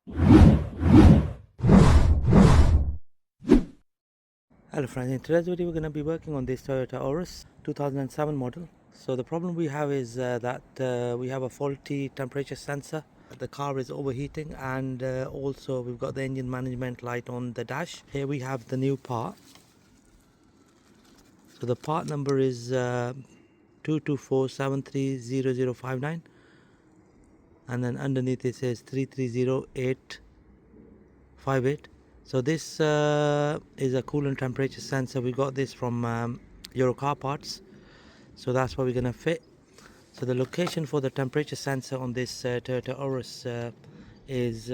Hello friends, in today's video we're going to be working on this Toyota Auris 2007 model. So the problem we have is that we have a faulty temperature sensor. The car is overheating, and also we've got the engine management light on the dash. Here we have the new part. So the part number is 224730059, and then underneath it says 330858. So this is a coolant temperature sensor. We got this from Euro car parts, so that's what we're gonna fit. So the location for the temperature sensor on this Toyota Auris is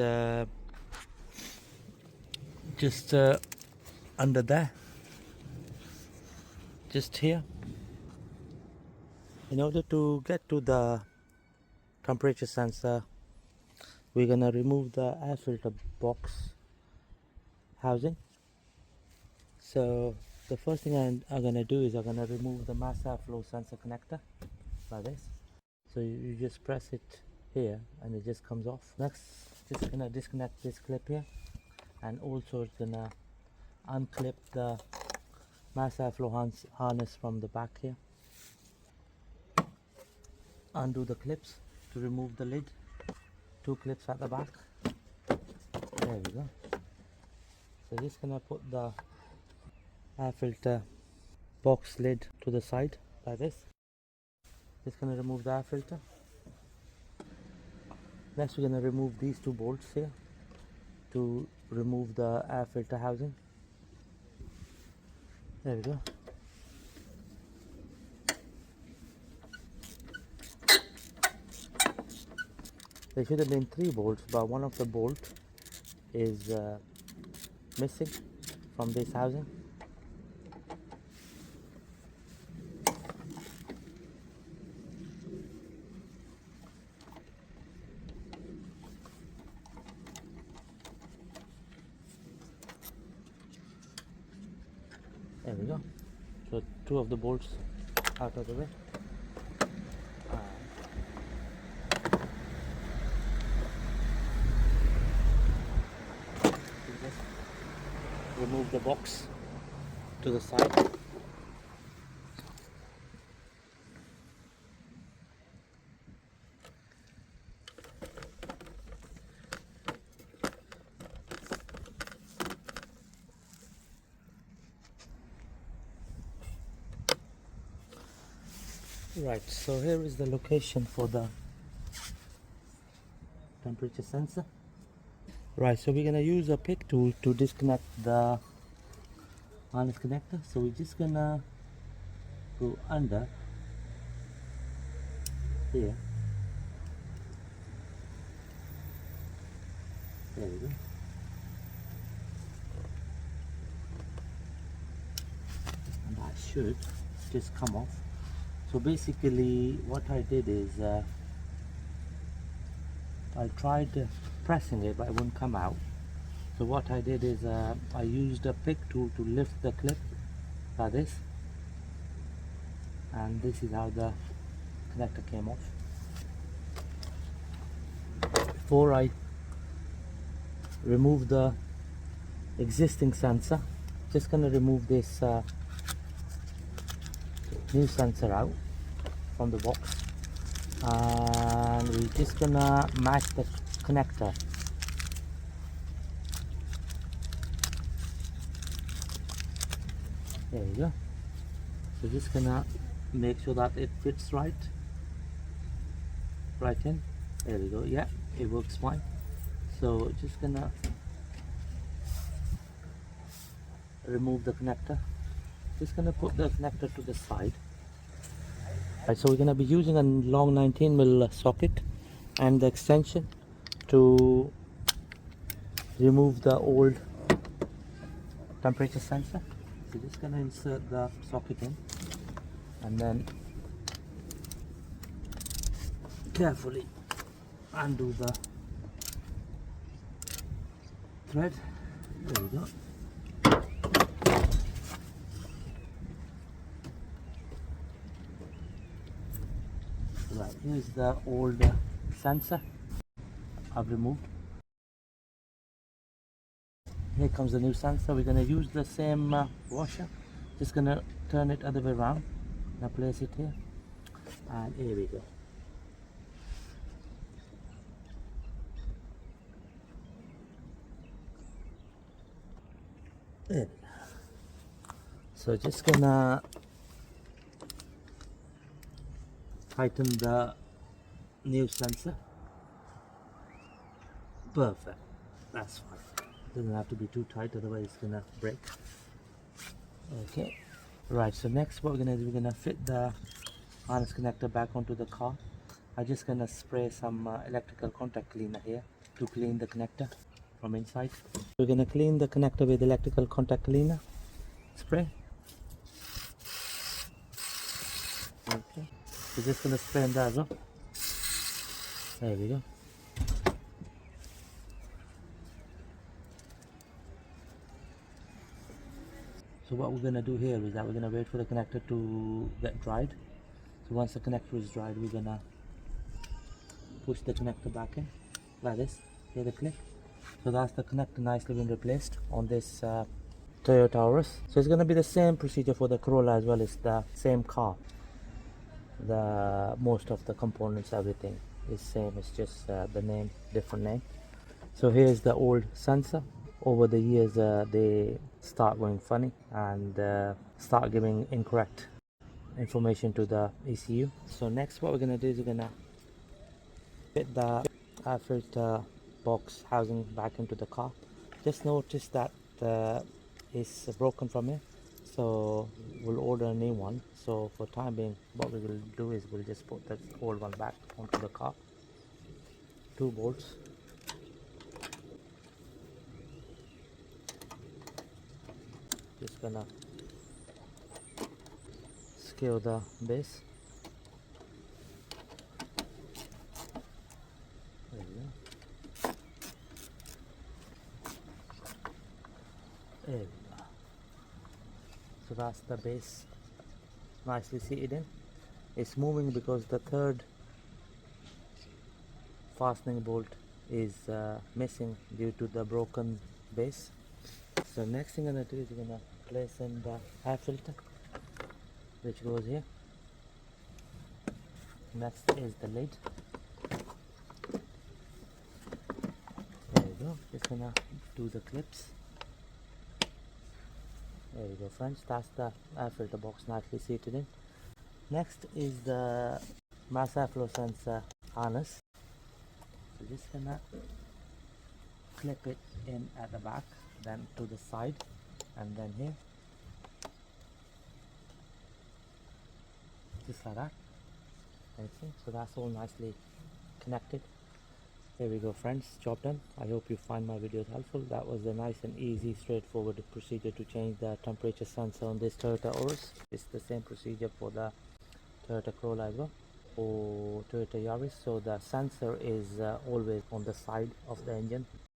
just under there, just here. In order to get to the temperature sensor, we're gonna remove the air filter box housing. So the first thing I'm gonna do is I'm gonna remove the mass airflow sensor connector like this. So you just press it here and it just comes off. Next, just gonna disconnect this clip here, and also it's gonna unclip the mass airflow harness from the back here. Undo the clips to remove the lid. 2 clips at the back. There we go. So just gonna put the air filter box lid to the side like this. Just gonna remove the air filter. Next we're gonna remove these 2 bolts here to remove the air filter housing. There we go. There should have been 3 bolts, but one of the bolts is missing from this housing. There we go. So 2 of the bolts out of the way. Remove the box to the side. Right, so here is the location for the temperature sensor. Right, so we're gonna use a pick tool to disconnect the harness connector. So we're just gonna go under here. There we go. And that should just come off. So basically what I did is I tried pressing it, but it wouldn't come out. So what I did is I used a pick tool to lift the clip like this, and this is how the connector came off. Before I remove the existing sensor, just gonna remove this new sensor out from the box, and we're just gonna match the connector. There we go. So just gonna make sure that it fits right in. There we go. Yeah, it works fine. So just gonna remove the connector. Just gonna put the connector to the side. Right, so we're gonna be using a long 19mm socket and the extension to remove the old temperature sensor. So just gonna insert the socket in and then carefully undo the thread. There we go. Right, here's the old sensor I've removed. Here comes the new sensor. We're gonna use the same washer. Just gonna turn it other way around. Now place it here, and here we go. There we go. So just gonna tighten the new sensor. Perfect. That's fine. Doesn't have to be too tight, otherwise it's gonna break. Okay. Right. So next, what we're gonna do, we're gonna fit the harness connector back onto the car. I'm just gonna spray some electrical contact cleaner here to clean the connector from inside. We're gonna clean the connector with electrical contact cleaner spray. Okay. We're just gonna spray in that as well. There we go. So what we're gonna do here is that we're gonna wait for the connector to get dried. So once the connector is dried, we're gonna push the connector back in like this. Hear the click? So that's the connector nicely been replaced on this Toyota Auris. So it's gonna be the same procedure for the Corolla as well. It's the same car. The most of the components, everything is same. It's just the name, different name. So here's the old sensor. Over the years, they start going funny and start giving incorrect information to the ECU. So next, what we're gonna do is we're gonna fit the air filter box housing back into the car. Just notice that it's broken from here, so we'll order a new one. So for time being, what we will do is we'll just put the old one back onto the car. 2 bolts. Just gonna screw the base. There we go. There we go. So that's the base nicely seated in. It's moving because the third fastening bolt is missing due to the broken base. So next thing I'm gonna do is we're gonna place in the air filter, which goes here. Next is the lid. There we go. Just gonna do the clips. There we go, friends. That's the air filter box nicely seated in. Next is the mass airflow sensor harness. So just gonna clip it in at the back, then to the side, and then here, just like that. Okay, so that's all nicely connected. There we go, friends. Job done. I hope you find my videos helpful. That was a nice and easy, straightforward procedure to change the temperature sensor on this Toyota Auris. It's the same procedure for the Toyota Corolla as well, or Toyota Yaris. So the sensor is always on the side of the engine.